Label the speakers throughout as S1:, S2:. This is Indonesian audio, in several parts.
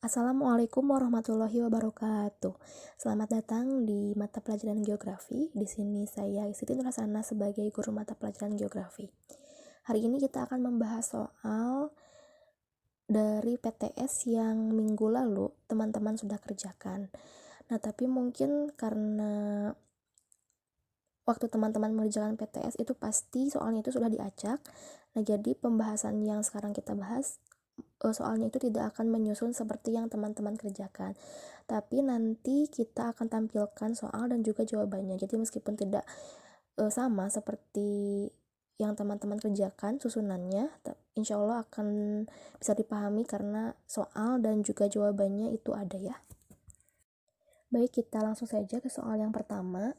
S1: Assalamualaikum warahmatullahi wabarakatuh. Selamat datang di mata pelajaran geografi. Di sini saya Siti Nurhasana sebagai guru mata pelajaran geografi. Hari ini kita akan membahas soal dari PTS yang minggu lalu teman-teman sudah kerjakan. Nah, tapi mungkin karena waktu teman-teman mengerjakan PTS itu pasti soalnya itu sudah diacak. Nah, jadi pembahasan yang sekarang kita bahas soalnya itu tidak akan menyusun seperti yang teman-teman kerjakan, tapi nanti kita akan tampilkan soal dan juga jawabannya. Jadi meskipun tidak sama seperti yang teman-teman kerjakan susunannya, insya Allah akan bisa dipahami karena soal dan juga jawabannya itu ada ya. Baik, kita langsung saja ke soal yang pertama.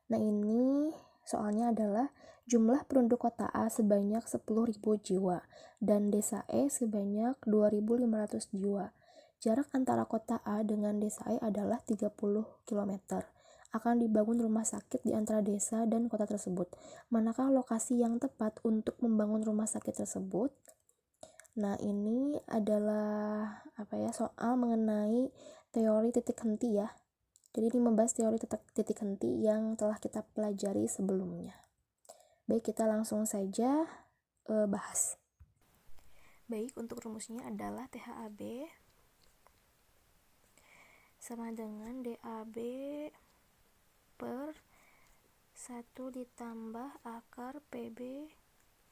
S1: Nah, ini soalnya adalah jumlah penduduk kota A sebanyak 10.000 jiwa dan desa E sebanyak 2.500 jiwa. Jarak antara kota A dengan desa E adalah 30 km. Akan dibangun rumah sakit di antara desa dan kota tersebut. Manakah lokasi yang tepat untuk membangun rumah sakit tersebut? Nah, ini adalah soal mengenai teori titik henti ya. Jadi ini membahas teori titik henti yang telah kita pelajari sebelumnya. Baik, kita langsung saja bahas. Baik, untuk rumusnya adalah THAB sama dengan DAB per 1 ditambah akar PB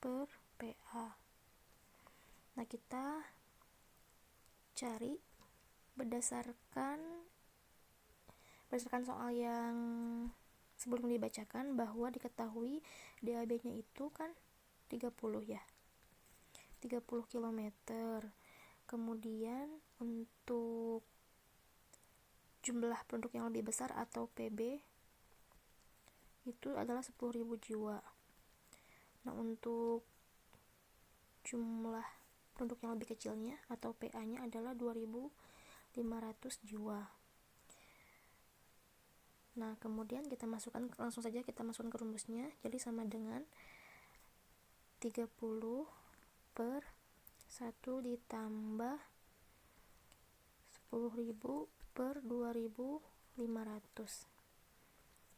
S1: per PA. Nah, kita cari berdasarkan soal yang sebelum dibacakan bahwa diketahui DAB-nya itu kan 30 ya. 30 km. Kemudian untuk jumlah penduduk yang lebih besar atau PB itu adalah 10.000 jiwa. Nah, untuk jumlah penduduk yang lebih kecilnya atau PA-nya adalah 2.500 jiwa. Nah, kemudian langsung saja kita masukkan ke rumusnya. Jadi sama dengan 30 per 1 ditambah 10.000 per 2.500.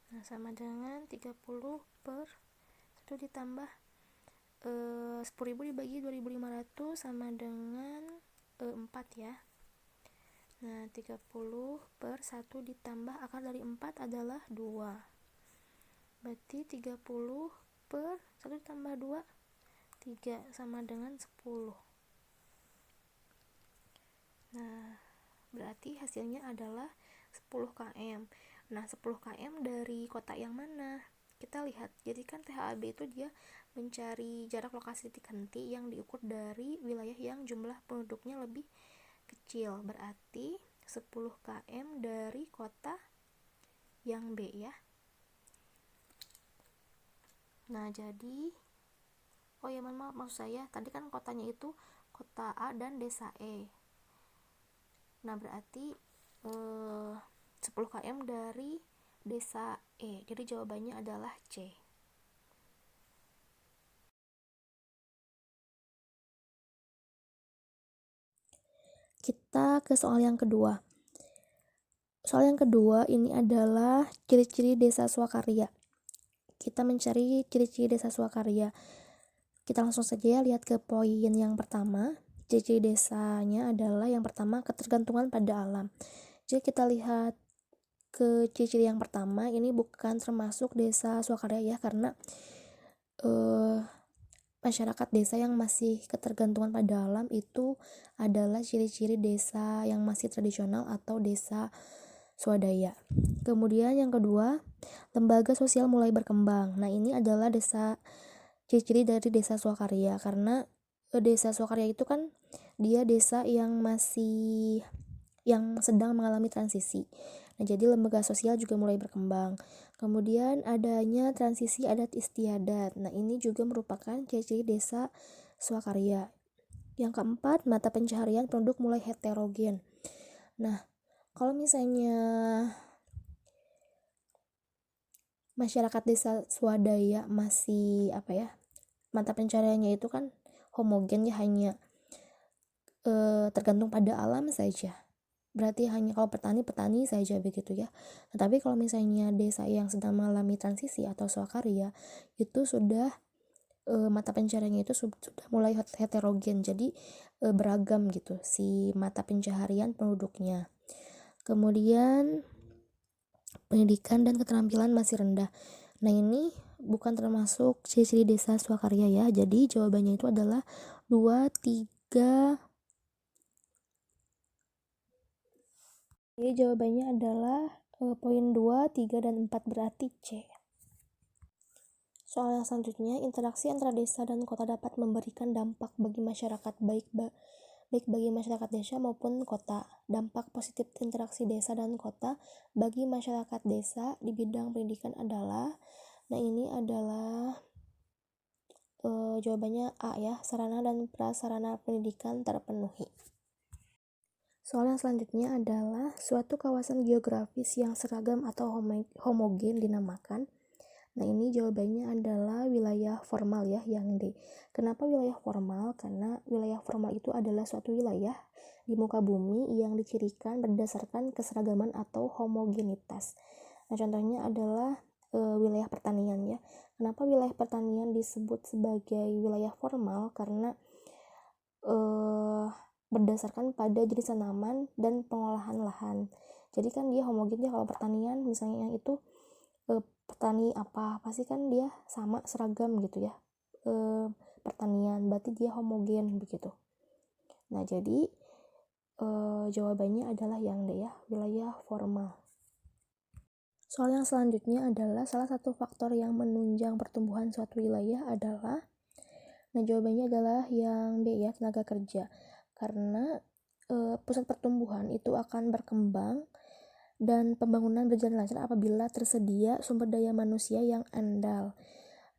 S1: Nah, sama dengan 30 per 1 ditambah 10.000 dibagi 2.500 sama dengan 4 ya. Nah, 30 per 1 ditambah akar dari 4 adalah 2. Berarti 30 per 1 ditambah 2, 3 sama dengan 10. Nah, berarti hasilnya adalah 10 km. Nah, 10 km dari kota yang mana? Kita lihat, jadi kan THAB itu dia mencari jarak lokasi titik henti yang diukur dari wilayah yang jumlah penduduknya lebih kecil, berarti 10 km dari kota yang B ya. Nah, jadi maksud saya tadi kan kotanya itu kota A dan desa E. Nah, berarti 10 km dari desa E. Jadi jawabannya adalah C. Kita ke soal yang kedua. Soal yang kedua ini adalah ciri-ciri desa swakarya. Kita mencari ciri-ciri desa swakarya. Kita langsung saja lihat ke poin yang pertama. Ciri-ciri desanya adalah yang pertama ketergantungan pada alam. Jadi kita lihat ke ciri-ciri yang pertama, ini bukan termasuk desa swakarya ya, karena masyarakat desa yang masih ketergantungan pada alam itu adalah ciri-ciri desa yang masih tradisional atau desa swadaya. Kemudian yang kedua, lembaga sosial mulai berkembang. Nah, ini adalah ciri-ciri dari desa swakarya, karena desa swakarya itu kan dia desa yang sedang mengalami transisi. Nah, jadi lembaga sosial juga mulai berkembang. Kemudian adanya transisi adat istiadat. Nah, ini juga merupakan ciri-ciri desa swakarya. Yang keempat, mata pencaharian penduduk mulai heterogen. Nah, kalau misalnya masyarakat desa swadaya masih mata pencahariannya itu kan homogen ya, hanya tergantung pada alam saja. Berarti hanya kalau petani saja begitu ya. Tetapi kalau misalnya desa yang sedang mengalami transisi atau swakarya, itu sudah mata pencahariannya itu sudah mulai heterogen, jadi beragam gitu si mata pencaharian penduduknya. Kemudian pendidikan dan keterampilan masih rendah. Nah, ini bukan termasuk ciri-ciri desa swakarya ya. Jadi jawabannya itu adalah 2, 3. Jadi jawabannya adalah poin 2, 3, dan 4 berarti C. Soal yang selanjutnya, interaksi antara desa dan kota dapat memberikan dampak bagi masyarakat baik bagi masyarakat desa maupun kota. Dampak positif interaksi desa dan kota bagi masyarakat desa di bidang pendidikan adalah, nah ini adalah jawabannya A ya, sarana dan prasarana pendidikan terpenuhi. Soal yang selanjutnya adalah suatu kawasan geografis yang seragam atau homogen dinamakan. Nah, ini jawabannya adalah wilayah formal ya, yang D. Kenapa wilayah formal? Karena wilayah formal itu adalah suatu wilayah di muka bumi yang dicirikan berdasarkan keseragaman atau homogenitas. Nah, contohnya adalah wilayah pertanian ya. Kenapa wilayah pertanian disebut sebagai wilayah formal? Karena berdasarkan pada jenis tanaman dan pengolahan lahan. Jadi kan dia homogen ya, kalau pertanian misalnya yang itu petani apa pasti kan dia sama seragam gitu ya, pertanian berarti dia homogen begitu. Nah, jadi jawabannya adalah yang D ya, wilayah formal. Soal yang selanjutnya adalah salah satu faktor yang menunjang pertumbuhan suatu wilayah adalah, nah jawabannya adalah yang B ya, tenaga kerja. Karena pusat pertumbuhan itu akan berkembang dan pembangunan berjalan lancar apabila tersedia sumber daya manusia yang andal.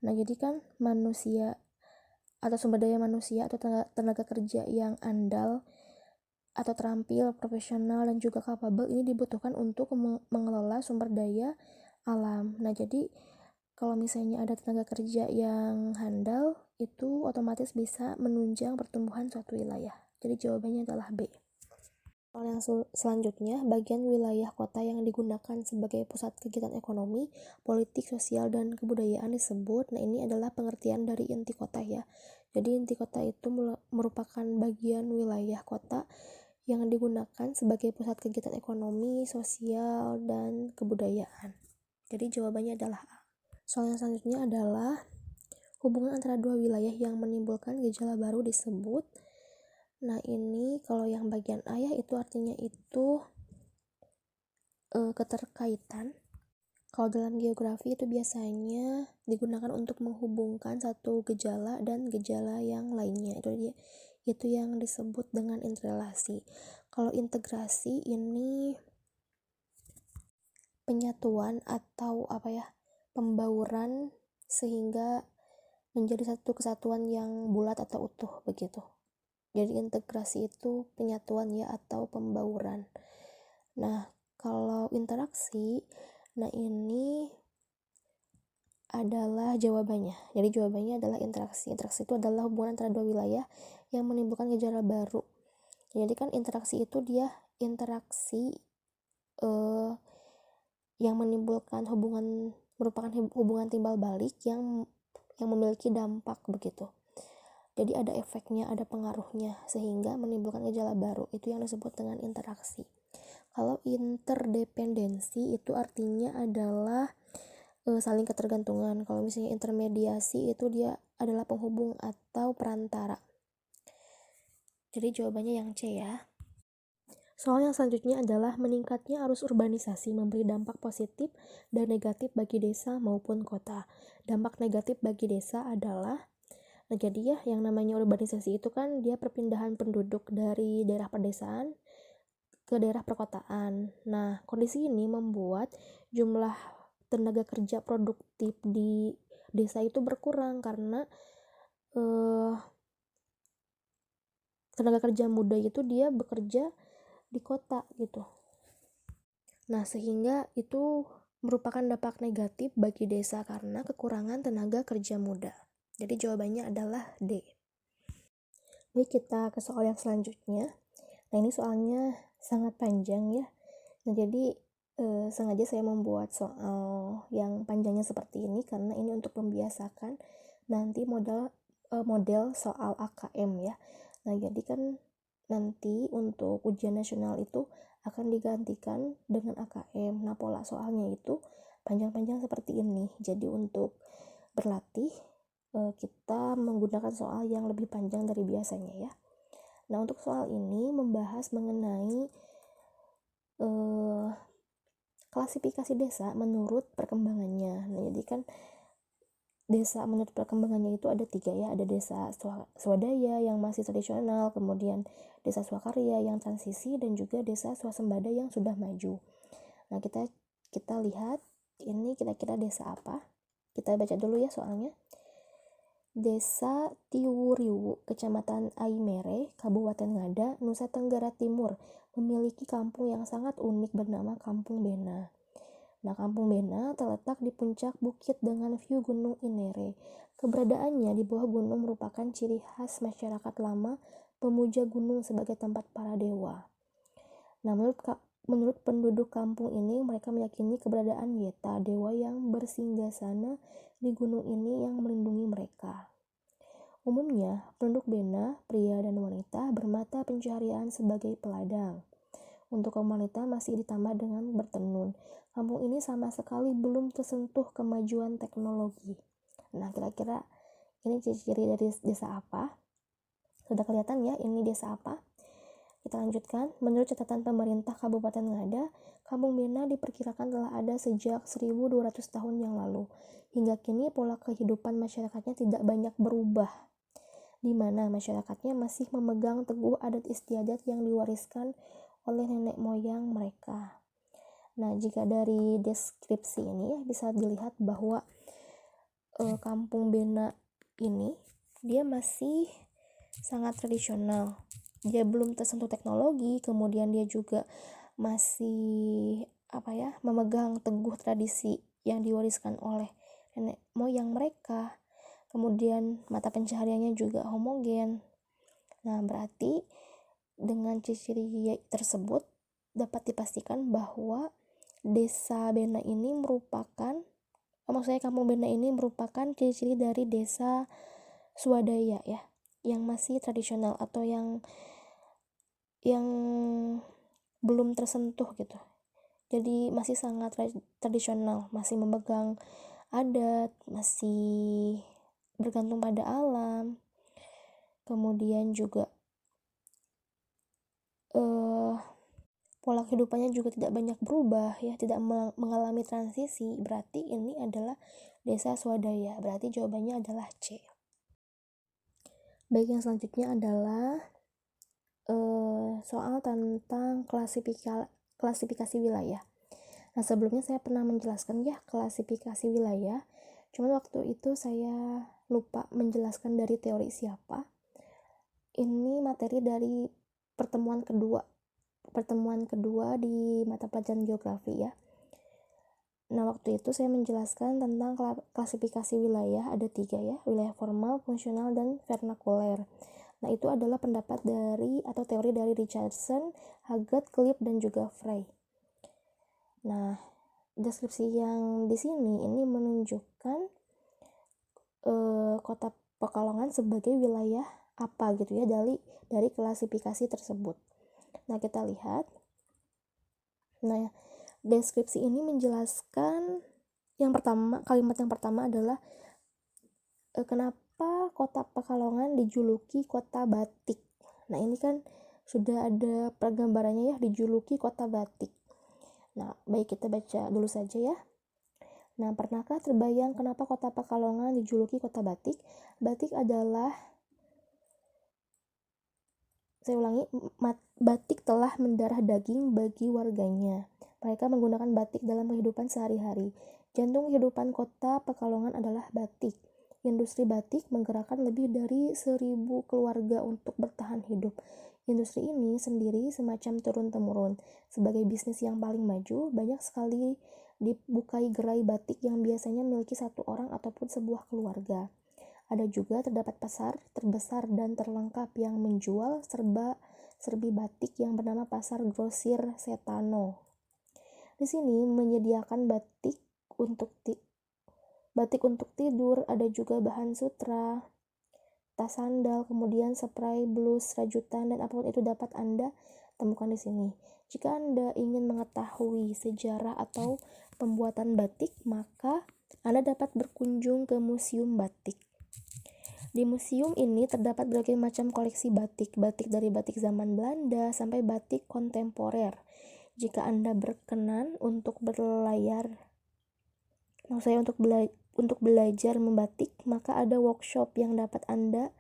S1: Nah, jadi kan manusia atau sumber daya manusia atau tenaga kerja yang andal atau terampil, profesional, dan juga kapabel ini dibutuhkan untuk mengelola sumber daya alam. Nah, jadi kalau misalnya ada tenaga kerja yang handal, itu otomatis bisa menunjang pertumbuhan suatu wilayah. Jadi jawabannya adalah B. Soal yang selanjutnya, bagian wilayah kota yang digunakan sebagai pusat kegiatan ekonomi, politik, sosial, dan kebudayaan disebut. Nah, ini adalah pengertian dari inti kota ya. Jadi inti kota itu merupakan bagian wilayah kota yang digunakan sebagai pusat kegiatan ekonomi, sosial, dan kebudayaan. Jadi jawabannya adalah A. Soal yang selanjutnya adalah hubungan antara dua wilayah yang menimbulkan gejala baru disebut. Nah, ini kalau yang bagian A ya, itu artinya itu keterkaitan. Kalau dalam geografi itu biasanya digunakan untuk menghubungkan satu gejala dan gejala yang lainnya. Itu yang disebut dengan interrelasi. Kalau integrasi ini penyatuan atau pembauran sehingga menjadi satu kesatuan yang bulat atau utuh begitu. Jadi integrasi itu penyatuan ya atau pembauran. Nah, kalau interaksi, nah ini adalah jawabannya. Jadi jawabannya adalah interaksi. Interaksi itu adalah hubungan antara dua wilayah yang menimbulkan gejala baru. Jadi kan interaksi itu dia interaksi yang menimbulkan merupakan hubungan timbal balik yang memiliki dampak begitu. Jadi ada efeknya, ada pengaruhnya sehingga menimbulkan gejala baru. Itu yang disebut dengan interaksi. Kalau interdependensi itu artinya adalah saling ketergantungan. Kalau misalnya intermediasi itu dia adalah penghubung atau perantara. Jadi jawabannya yang C ya. Soal yang selanjutnya adalah meningkatnya arus urbanisasi memberi dampak positif dan negatif bagi desa maupun kota. Dampak negatif bagi desa adalah, nah jadi ya yang namanya urbanisasi itu kan dia perpindahan penduduk dari daerah pedesaan ke daerah perkotaan. Nah, kondisi ini membuat jumlah tenaga kerja produktif di desa itu berkurang karena tenaga kerja muda itu dia bekerja di kota gitu. Nah, sehingga itu merupakan dampak negatif bagi desa karena kekurangan tenaga kerja muda. Jadi jawabannya adalah D. Baik, kita ke soal yang selanjutnya. Nah, ini soalnya sangat panjang ya. Nah, jadi sengaja saya membuat soal yang panjangnya seperti ini karena ini untuk membiasakan nanti model soal AKM ya. Nah, jadi kan nanti untuk ujian nasional itu akan digantikan dengan AKM. Nah, pola soalnya itu panjang-panjang seperti ini. Jadi untuk berlatih kita menggunakan soal yang lebih panjang dari biasanya ya. Nah, untuk soal ini membahas mengenai klasifikasi desa menurut perkembangannya. Nah, jadi kan desa menurut perkembangannya itu ada 3 ya, ada desa swadaya yang masih tradisional, kemudian desa swakarya yang transisi, dan juga desa swasembada yang sudah maju. Nah, kita lihat ini kira-kira desa apa. Kita baca dulu ya soalnya. Desa Tiwuriwu, Kecamatan Aimere, Kabupaten Ngada, Nusa Tenggara Timur, memiliki kampung yang sangat unik bernama Kampung Bena. Nah, Kampung Bena terletak di puncak bukit dengan view Gunung Inere. Keberadaannya di bawah gunung merupakan ciri khas masyarakat lama pemuja gunung sebagai tempat para dewa. Nah, menurut penduduk kampung ini, mereka meyakini keberadaan Yeta, dewa yang bersinggasana di gunung ini yang melindungi mereka. Umumnya, penduduk Bena, pria dan wanita, bermata pencaharian sebagai peladang. Untuk kaum wanita masih ditambah dengan bertenun. Kampung ini sama sekali belum tersentuh kemajuan teknologi. Nah, kira-kira ini ciri-ciri dari desa apa? Sudah kelihatan ya, ini desa apa? Kita lanjutkan. Menurut catatan pemerintah Kabupaten Ngada, Kampung Bena diperkirakan telah ada sejak 1200 tahun yang lalu. Hingga kini pola kehidupan masyarakatnya tidak banyak berubah, di mana masyarakatnya masih memegang teguh adat istiadat yang diwariskan oleh nenek moyang mereka. Nah, jika dari deskripsi ini bisa dilihat bahwa Kampung Bena ini dia masih sangat tradisional. Dia belum tersentuh teknologi, kemudian dia juga masih memegang teguh tradisi yang diwariskan oleh nenek moyang mereka. Kemudian mata pencahariannya juga homogen. Nah, berarti dengan ciri-ciri tersebut dapat dipastikan bahwa desa Bena ini Kampung Bena ini merupakan ciri-ciri dari desa swadaya ya, yang masih tradisional atau yang belum tersentuh gitu. Jadi masih sangat tradisional, masih memegang adat, masih bergantung pada alam. Kemudian juga pola kehidupannya juga tidak banyak berubah ya, tidak mengalami transisi. Berarti ini adalah desa swadaya. Berarti jawabannya adalah C. Baik, yang selanjutnya adalah soal tentang klasifikasi wilayah. Nah, sebelumnya saya pernah menjelaskan ya klasifikasi wilayah, cuman waktu itu saya lupa menjelaskan dari teori siapa. Ini materi dari pertemuan kedua di mata pelajaran geografi ya. Nah, waktu itu saya menjelaskan tentang klasifikasi wilayah, ada 3 ya, wilayah formal, fungsional, dan vernakuler. Nah, itu adalah pendapat atau teori dari Richardson, Haggard, Clip, dan juga Frey. Nah, deskripsi yang di sini ini menunjukkan kota Pekalongan sebagai wilayah apa gitu ya dari klasifikasi tersebut. Nah, kita lihat. Nah, deskripsi ini menjelaskan kalimat yang pertama adalah kenapa kota Pekalongan dijuluki kota batik. Nah, ini kan sudah ada pergambarannya ya, dijuluki kota batik. Nah, baik, kita baca dulu saja ya. Nah, pernahkah terbayang kenapa kota Pekalongan dijuluki kota batik? Batik adalah, saya ulangi, batik telah mendarah daging bagi warganya. Mereka menggunakan batik dalam kehidupan sehari-hari. Jantung kehidupan kota Pekalongan adalah batik. Industri batik menggerakkan lebih dari 1.000 keluarga untuk bertahan hidup. Industri ini sendiri semacam turun-temurun. Sebagai bisnis yang paling maju, banyak sekali dibukai gerai batik yang biasanya memiliki 1 orang ataupun sebuah keluarga. Ada juga terdapat pasar terbesar dan terlengkap yang menjual serba-serbi batik yang bernama Pasar Grosir Setano. Di sini menyediakan batik untuk tidur, ada juga bahan sutra, tas sandal, kemudian spray, blus, rajutan, dan apapun itu dapat Anda temukan di sini. Jika Anda ingin mengetahui sejarah atau pembuatan batik, maka Anda dapat berkunjung ke Museum Batik. Di museum ini terdapat berbagai macam koleksi batik dari batik zaman Belanda sampai batik kontemporer. Jika Anda berkenan untuk untuk belajar membatik, maka ada workshop yang dapat Anda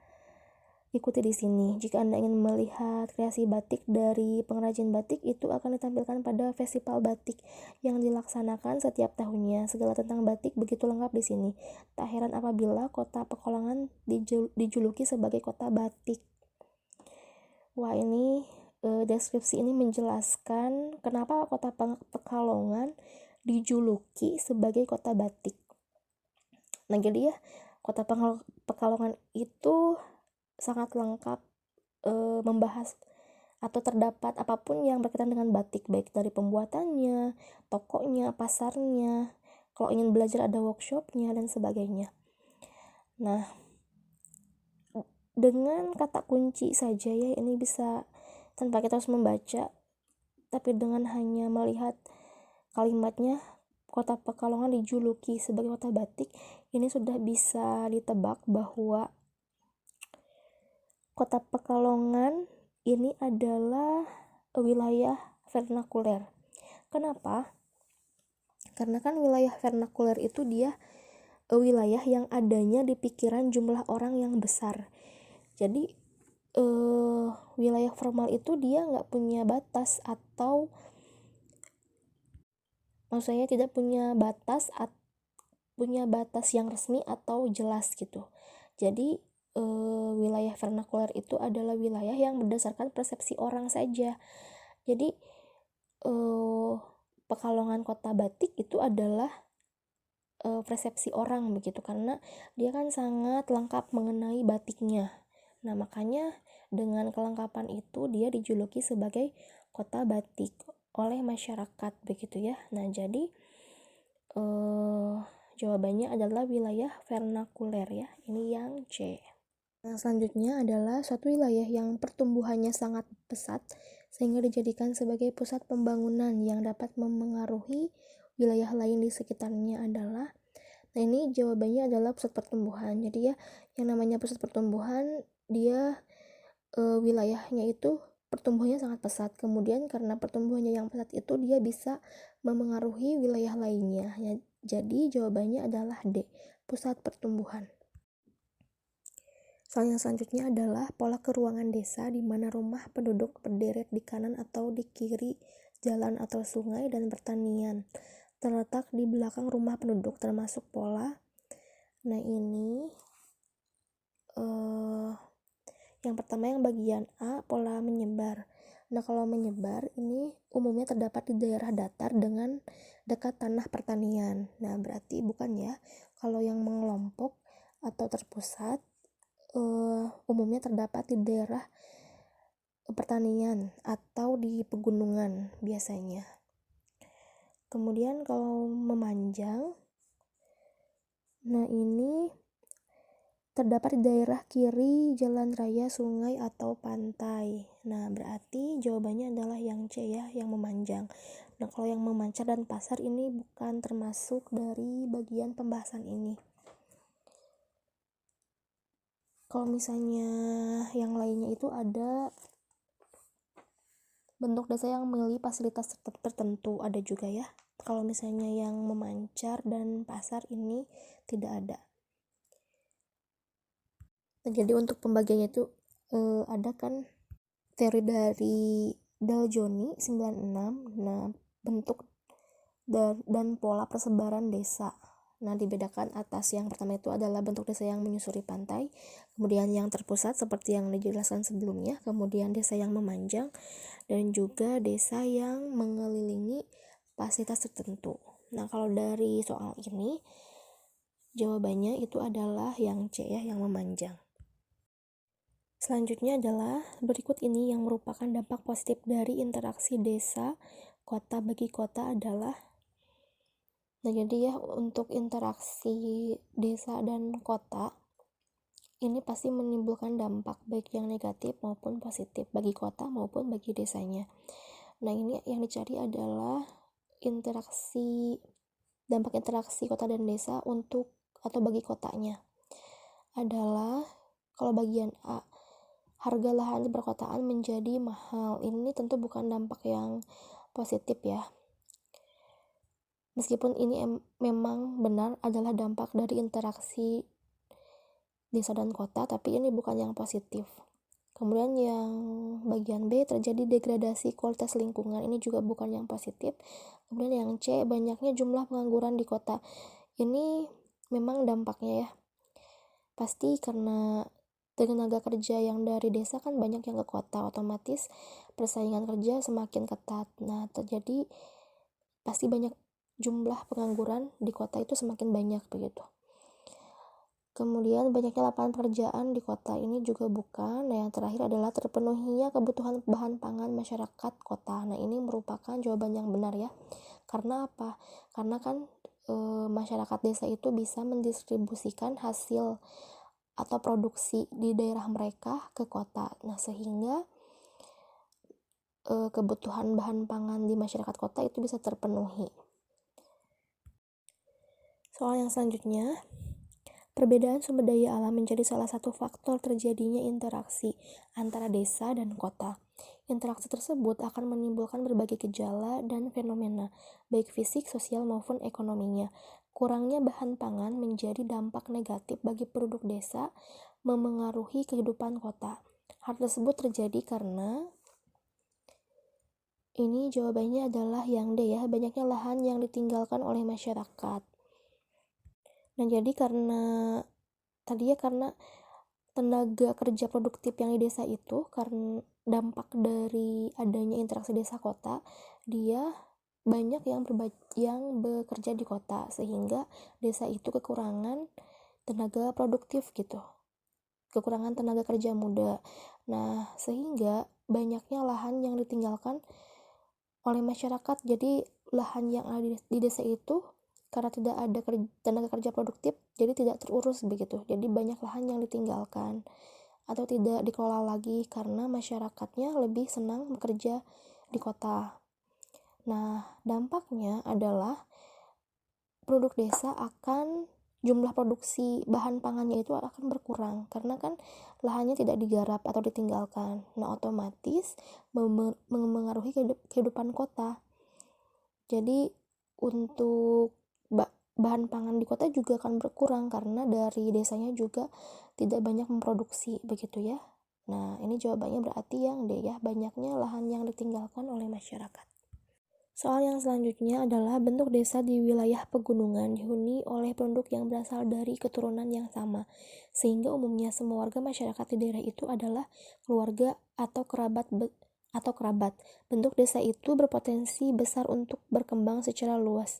S1: ikuti di sini. Jika Anda ingin melihat kreasi batik dari pengrajin batik, itu akan ditampilkan pada festival batik yang dilaksanakan setiap tahunnya. Segala tentang batik begitu lengkap di sini. Tak heran apabila kota Pekalongan dijuluki sebagai kota batik. Wah, ini deskripsi ini menjelaskan kenapa kota Pekalongan dijuluki sebagai kota batik. Nah, jadi ya, kota Pekalongan itu sangat lengkap membahas atau terdapat apapun yang berkaitan dengan batik, baik dari pembuatannya, tokonya, pasarnya, kalau ingin belajar ada workshopnya dan sebagainya. Nah, dengan kata kunci saja ya, ini bisa tanpa kita harus membaca, tapi dengan hanya melihat kalimatnya, kota Pekalongan dijuluki sebagai kota batik, ini sudah bisa ditebak bahwa kota Pekalongan ini adalah wilayah vernakuler. Kenapa? Karena kan wilayah vernakuler itu dia wilayah yang adanya di pikiran jumlah orang yang besar. Jadi wilayah formal itu dia nggak punya batas, atau maksudnya tidak punya batas yang resmi atau jelas gitu. Jadi wilayah vernakuler itu adalah wilayah yang berdasarkan persepsi orang saja. Jadi Pekalongan kota batik itu adalah persepsi orang begitu, karena dia kan sangat lengkap mengenai batiknya. Nah, makanya dengan kelengkapan itu dia dijuluki sebagai kota batik oleh masyarakat begitu ya. Nah, jadi jawabannya adalah wilayah vernakuler ya. Ini yang C. Nah, selanjutnya adalah suatu wilayah yang pertumbuhannya sangat pesat sehingga dijadikan sebagai pusat pembangunan yang dapat memengaruhi wilayah lain di sekitarnya adalah, nah ini jawabannya adalah pusat pertumbuhan. Jadi ya, yang namanya pusat pertumbuhan dia wilayahnya itu pertumbuhannya sangat pesat, kemudian karena pertumbuhannya yang pesat itu dia bisa memengaruhi wilayah lainnya ya. Jadi jawabannya adalah D, pusat pertumbuhan. Soal yang selanjutnya adalah pola keruangan desa di mana rumah penduduk berderet di kanan atau di kiri jalan atau sungai dan pertanian terletak di belakang rumah penduduk, termasuk pola. Nah, ini yang pertama yang bagian A, pola menyebar. Nah, kalau menyebar ini umumnya terdapat di daerah datar dengan dekat tanah pertanian. Nah, berarti bukan ya. Kalau yang mengelompok atau terpusat umumnya terdapat di daerah pertanian atau di pegunungan biasanya. Kemudian kalau memanjang, nah ini terdapat di daerah kiri jalan raya, sungai, atau pantai. Nah, berarti jawabannya adalah yang C ya, yang memanjang. Nah, kalau yang memancar dan pasar ini bukan termasuk dari bagian pembahasan ini. Kalau misalnya yang lainnya itu ada bentuk desa yang memiliki fasilitas tertentu, ada juga ya. Kalau misalnya yang memancar dan pasar ini tidak ada. Nah, jadi untuk pembagiannya itu ada kan teori dari Daljoni 96. Nah, bentuk dan pola persebaran desa. Nah, dibedakan atas yang pertama itu adalah bentuk desa yang menyusuri pantai, kemudian yang terpusat seperti yang dijelaskan sebelumnya, kemudian desa yang memanjang, dan juga desa yang mengelilingi fasilitas tertentu. Nah, kalau dari soal ini Jawabannya itu adalah yang C ya, yang memanjang. Selanjutnya adalah berikut ini yang merupakan dampak positif dari interaksi desa kota bagi kota adalah. Nah, jadi ya untuk interaksi desa dan kota ini pasti menimbulkan dampak baik yang negatif maupun positif bagi kota maupun bagi desanya. Nah, ini yang dicari adalah dampak interaksi kota dan desa untuk atau bagi kotanya. Adalah kalau bagian A, harga lahan di perkotaan menjadi mahal. Ini tentu bukan dampak yang positif ya. Meskipun ini memang benar adalah dampak dari interaksi desa dan kota, tapi ini bukan yang positif. Kemudian yang bagian B, terjadi degradasi kualitas lingkungan. Ini juga bukan yang positif. Kemudian yang C, banyaknya jumlah pengangguran di kota. Ini memang dampaknya ya. Pasti karena tenaga kerja yang dari desa kan banyak yang ke kota, otomatis persaingan kerja semakin ketat. Nah, terjadi pasti banyak jumlah pengangguran di kota itu semakin banyak begitu. Kemudian banyaknya lapangan pekerjaan di kota ini juga bukan. Nah, yang terakhir adalah terpenuhinya kebutuhan bahan pangan masyarakat kota. Nah, ini merupakan jawaban yang benar ya. Karena apa? Karena kan masyarakat desa itu bisa mendistribusikan hasil atau produksi di daerah mereka ke kota. Nah, sehingga kebutuhan bahan pangan di masyarakat kota itu bisa terpenuhi. Soal yang selanjutnya, perbedaan sumber daya alam menjadi salah satu faktor terjadinya interaksi antara desa dan kota. Interaksi tersebut akan menimbulkan berbagai gejala dan fenomena, baik fisik, sosial, maupun ekonominya. Kurangnya bahan pangan menjadi dampak negatif bagi penduduk desa, memengaruhi kehidupan kota. Hal tersebut terjadi karena ini jawabannya adalah yang D ya, banyaknya lahan yang ditinggalkan oleh masyarakat. Nah, jadi karena tenaga kerja produktif yang di desa itu, karena dampak dari adanya interaksi desa kota, dia banyak yang bekerja di kota, sehingga desa itu kekurangan tenaga produktif gitu, kekurangan tenaga kerja muda. Nah, sehingga banyaknya lahan yang ditinggalkan oleh masyarakat. Jadi lahan yang ada di desa itu karena tidak ada tenaga kerja produktif, jadi tidak terurus begitu. Jadi banyak lahan yang ditinggalkan atau tidak dikelola lagi karena masyarakatnya lebih senang bekerja di kota. Nah, dampaknya adalah penduduk desa jumlah produksi bahan pangannya itu akan berkurang karena kan lahannya tidak digarap atau ditinggalkan. Nah, otomatis memengaruhi kehidupan kota. Jadi untuk bahan pangan di kota juga akan berkurang karena dari desanya juga tidak banyak memproduksi begitu ya. Nah, ini jawabannya berarti yang D ya, banyaknya lahan yang ditinggalkan oleh masyarakat. Soal yang selanjutnya adalah bentuk desa di wilayah pegunungan dihuni oleh penduduk yang berasal dari keturunan yang sama, sehingga umumnya semua warga masyarakat di daerah itu adalah keluarga atau kerabat. Bentuk desa itu berpotensi besar untuk berkembang secara luas.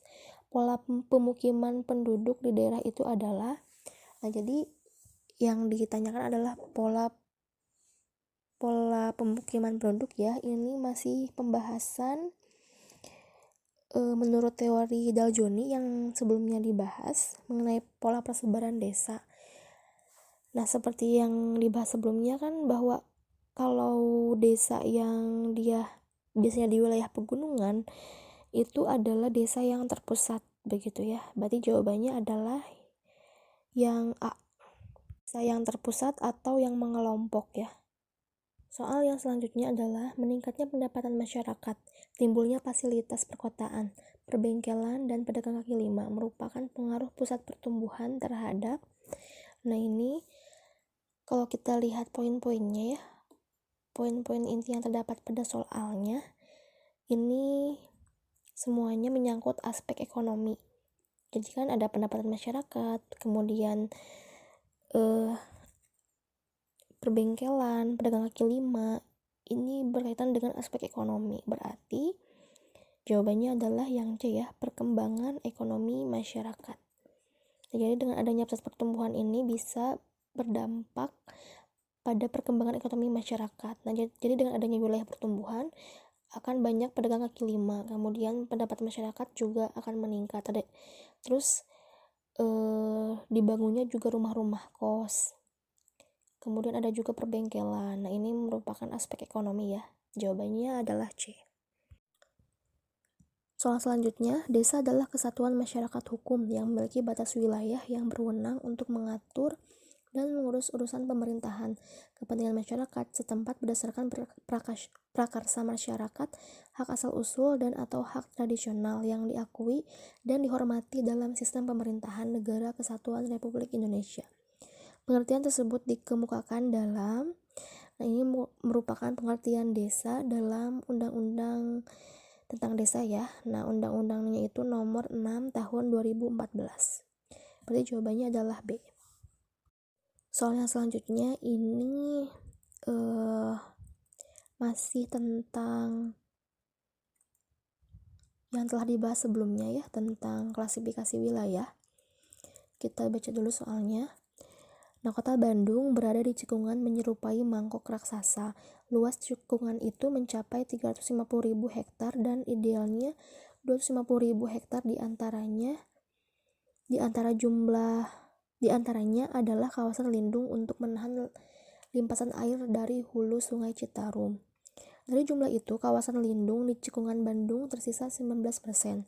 S1: Pola pemukiman penduduk di daerah itu adalah, nah jadi yang ditanyakan adalah pola pemukiman penduduk ya. Ini masih pembahasan menurut teori Daljoni yang sebelumnya dibahas mengenai pola persebaran desa. Nah, seperti yang dibahas sebelumnya kan bahwa kalau desa yang dia biasanya di wilayah pegunungan itu adalah desa yang terpusat begitu ya. Berarti jawabannya adalah yang A, desa yang terpusat atau yang mengelompok ya. Soal yang selanjutnya adalah meningkatnya pendapatan masyarakat, timbulnya fasilitas perkotaan, perbengkelan, dan pedagang kaki lima merupakan pengaruh pusat pertumbuhan terhadap. Nah, ini kalau kita lihat poin-poinnya ya, poin-poin inti yang terdapat pada soalnya, ini semuanya menyangkut aspek ekonomi. Jadi kan ada pendapatan masyarakat, kemudian perbengkelan, pedagang kaki lima, ini berkaitan dengan aspek ekonomi. Berarti jawabannya adalah yang C ya, perkembangan ekonomi masyarakat. Jadi dengan adanya pusat pertumbuhan ini bisa berdampak pada perkembangan ekonomi masyarakat. Nah, jadi dengan adanya wilayah pertumbuhan akan banyak pedagang kaki lima, kemudian pendapat masyarakat juga akan meningkat. Terus dibangunnya juga rumah-rumah kos, kemudian ada juga perbengkelan. Nah, ini merupakan aspek ekonomi ya. Jawabannya adalah C. Soal selanjutnya, desa adalah kesatuan masyarakat hukum yang memiliki batas wilayah yang berwenang untuk mengatur dan mengurus urusan pemerintahan, kepentingan masyarakat setempat berdasarkan prakarsa masyarakat, hak asal-usul dan atau hak tradisional yang diakui dan dihormati dalam sistem pemerintahan Negara Kesatuan Republik Indonesia. Pengertian tersebut dikemukakan dalam, ini merupakan pengertian desa dalam Undang-Undang tentang desa ya. Nah, undang-undangnya itu nomor 6 tahun 2014. Berarti jawabannya adalah B. Soal yang selanjutnya ini masih tentang yang telah dibahas sebelumnya ya, tentang klasifikasi wilayah. Kita baca dulu soalnya. Nah, kota Bandung berada di cekungan menyerupai mangkok raksasa. Luas cekungan itu mencapai 350.000 hektar dan idealnya 250.000 hektar diantaranya adalah kawasan lindung untuk menahan limpasan air dari hulu Sungai Citarum. Dari jumlah itu, kawasan lindung di cekungan Bandung tersisa 19%.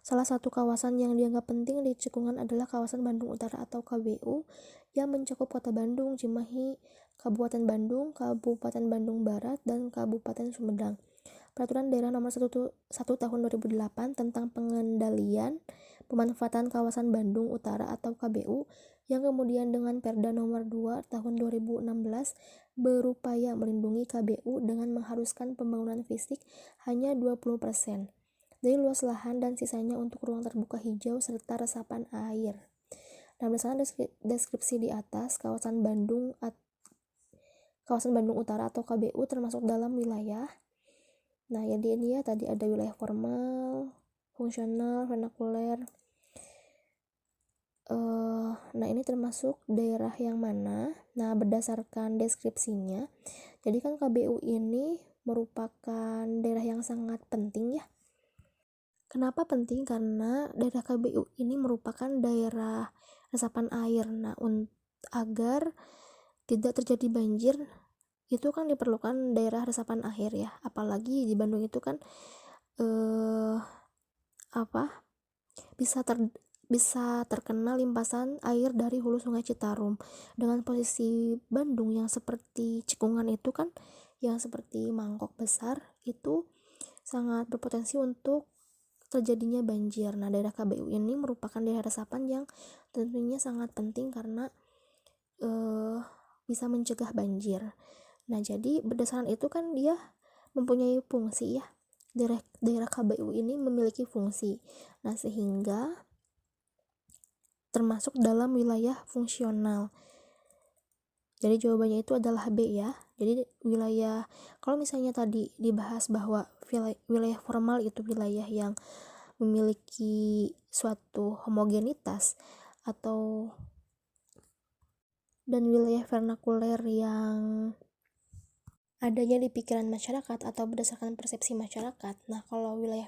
S1: Salah satu kawasan yang dianggap penting di cekungan adalah kawasan Bandung Utara atau KBU yang mencakup Kota Bandung, Cimahi, Kabupaten Bandung, Kabupaten Bandung Barat, dan Kabupaten Sumedang. Peraturan Daerah Nomor 1 Tahun 2008 tentang pengendalian pemanfaatan kawasan Bandung Utara atau KBU yang kemudian dengan Perda Nomor 2 Tahun 2016 berupaya melindungi KBU dengan mengharuskan pembangunan fisik hanya 20% dari luas lahan dan sisanya untuk ruang terbuka hijau serta resapan air. Nah, berdasarkan deskripsi di atas, kawasan Bandung Utara atau KBU termasuk dalam wilayah. Nah, jadi ini ya, tadi ada wilayah formal, fungsional, vernakuler. Nah, ini termasuk daerah yang mana? Nah, berdasarkan deskripsinya, jadi kan KBU ini merupakan daerah yang sangat penting ya. Kenapa penting? Karena daerah KBU ini merupakan daerah resapan air. Nah, agar tidak terjadi banjir, itu kan diperlukan daerah resapan air ya. Apalagi di Bandung itu kan bisa terkena limpasan air dari hulu Sungai Citarum. Dengan posisi Bandung yang seperti cekungan itu kan, yang seperti mangkok besar, itu sangat berpotensi untuk terjadinya banjir. Nah, daerah KBU ini merupakan daerah resapan yang tentunya sangat penting karena bisa mencegah banjir. Nah, jadi berdasarkan itu kan dia mempunyai fungsi ya. Daerah KBU ini memiliki fungsi. Nah, sehingga termasuk dalam wilayah fungsional. Jadi jawabannya itu adalah B ya. Jadi wilayah, kalau misalnya tadi dibahas bahwa wilayah formal itu wilayah yang memiliki suatu homogenitas dan wilayah vernakuler yang adanya di pikiran masyarakat atau berdasarkan persepsi masyarakat. Nah, kalau wilayah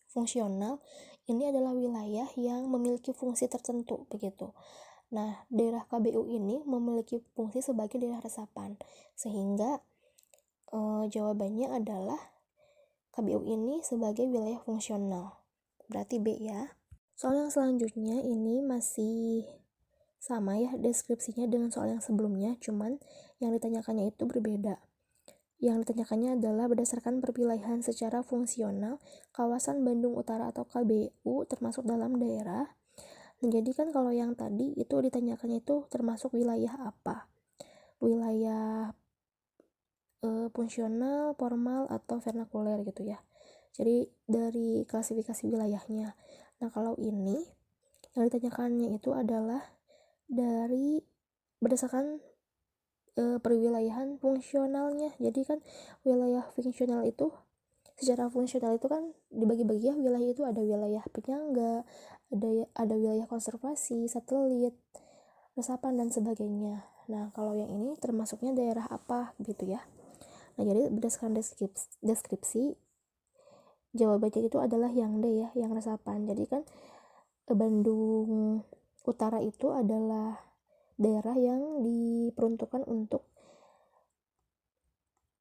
S1: fungsional ini adalah wilayah yang memiliki fungsi tertentu begitu. Nah, daerah KBU ini memiliki fungsi sebagai daerah resapan, sehingga jawabannya adalah KBU ini sebagai wilayah fungsional. Berarti B ya. Soal yang selanjutnya ini masih sama ya deskripsinya dengan soal yang sebelumnya, cuman yang ditanyakannya itu berbeda. Yang ditanyakannya adalah berdasarkan perwilayahan secara fungsional, kawasan Bandung Utara atau KBU termasuk dalam daerah. Nah, jadi kan kalau yang tadi itu ditanyakannya itu termasuk wilayah apa? Wilayah fungsional, formal, atau vernakuler gitu ya. Jadi dari klasifikasi wilayahnya. Nah, kalau ini yang ditanyakannya itu adalah dari berdasarkan perwilayahan fungsionalnya. Jadi kan wilayah fungsional itu secara fungsional itu kan dibagi-bagi ya, wilayah itu ada wilayah penyangga, ada wilayah konservasi, satelit, resapan dan sebagainya. Nah, kalau yang ini termasuknya daerah apa gitu ya. Nah, jadi berdasarkan deskripsi jawabannya itu adalah yang D ya, yang resapan. Jadi kan Bandung Utara itu adalah daerah yang diperuntukkan untuk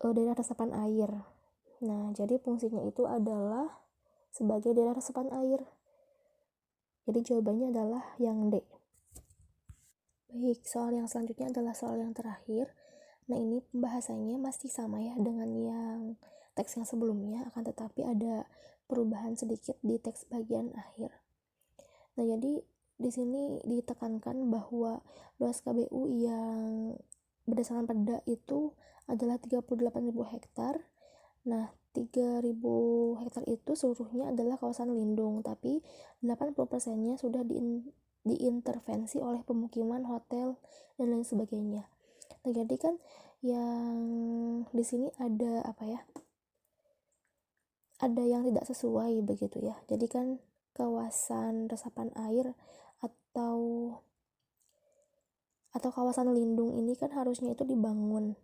S1: daerah resapan air. Nah, jadi fungsinya itu adalah sebagai daerah resapan air. Jadi jawabannya adalah yang D. Baik, soal yang selanjutnya adalah soal yang terakhir. Nah, ini pembahasannya masih sama ya dengan yang teks yang sebelumnya, akan tetapi ada perubahan sedikit di teks bagian akhir. Nah, jadi di sini ditekankan bahwa luas KBU yang berdasarkan perda itu adalah 38.000 hektar. Nah, 3.000 hektar itu seluruhnya adalah kawasan lindung, tapi 80%-nya sudah diintervensi oleh pemukiman, hotel, dan lain sebagainya. Nah, jadi kan yang di sini ada apa ya? Ada yang tidak sesuai begitu ya. Jadi kan kawasan resapan air atau kawasan lindung ini kan harusnya itu dibangun.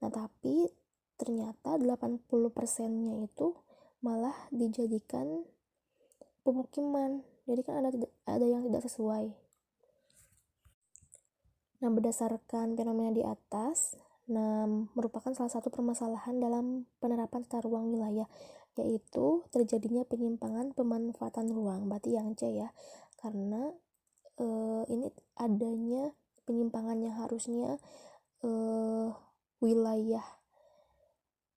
S1: Nah, tapi ternyata 80%-nya itu malah dijadikan pemukiman. Jadi kan ada yang tidak sesuai. Nah, berdasarkan fenomena di atas, merupakan salah satu permasalahan dalam penerapan tata ruang wilayah, yaitu terjadinya penyimpangan pemanfaatan ruang. Berarti yang C ya, karena ini adanya penyimpangan yang harusnya wilayah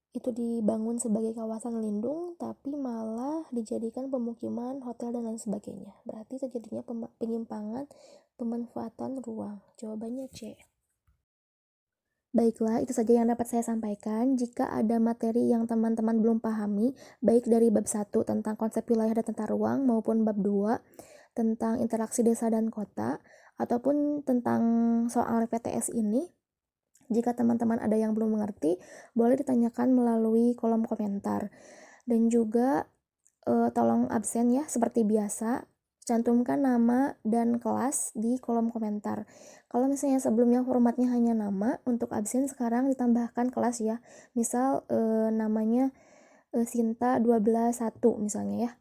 S1: itu dibangun sebagai kawasan lindung, tapi malah dijadikan pemukiman, hotel, dan lain sebagainya. Berarti terjadinya penyimpangan pemanfaatan ruang. Jawabannya C. Baiklah, itu saja yang dapat saya sampaikan. Jika ada materi yang teman-teman belum pahami, baik dari bab 1 tentang konsep wilayah dan tata ruang, maupun bab 2 tentang interaksi desa dan kota, ataupun tentang soal PTS ini, jika teman-teman ada yang belum mengerti, boleh ditanyakan melalui kolom komentar. Dan juga tolong absen ya, seperti biasa, cantumkan nama dan kelas di kolom komentar. Kalau misalnya sebelumnya formatnya hanya nama, untuk absen sekarang ditambahkan kelas ya. Misal namanya Sinta 12.1 misalnya ya.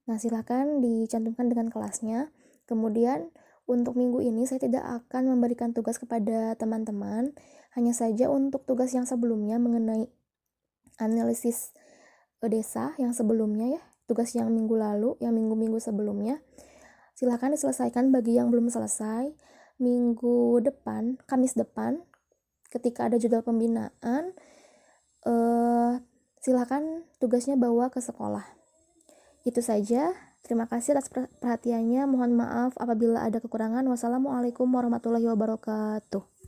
S1: Nah, silakan dicantumkan dengan kelasnya. Kemudian untuk minggu ini saya tidak akan memberikan tugas kepada teman-teman, hanya saja untuk tugas yang sebelumnya mengenai analisis desa yang sebelumnya ya, tugas yang minggu lalu, yang minggu-minggu sebelumnya, silakan diselesaikan bagi yang belum selesai. Minggu depan, Kamis depan, ketika ada jadwal pembinaan, silakan tugasnya bawa ke sekolah. Itu saja. Terima kasih atas perhatiannya. Mohon maaf apabila ada kekurangan. Wassalamualaikum warahmatullahi wabarakatuh.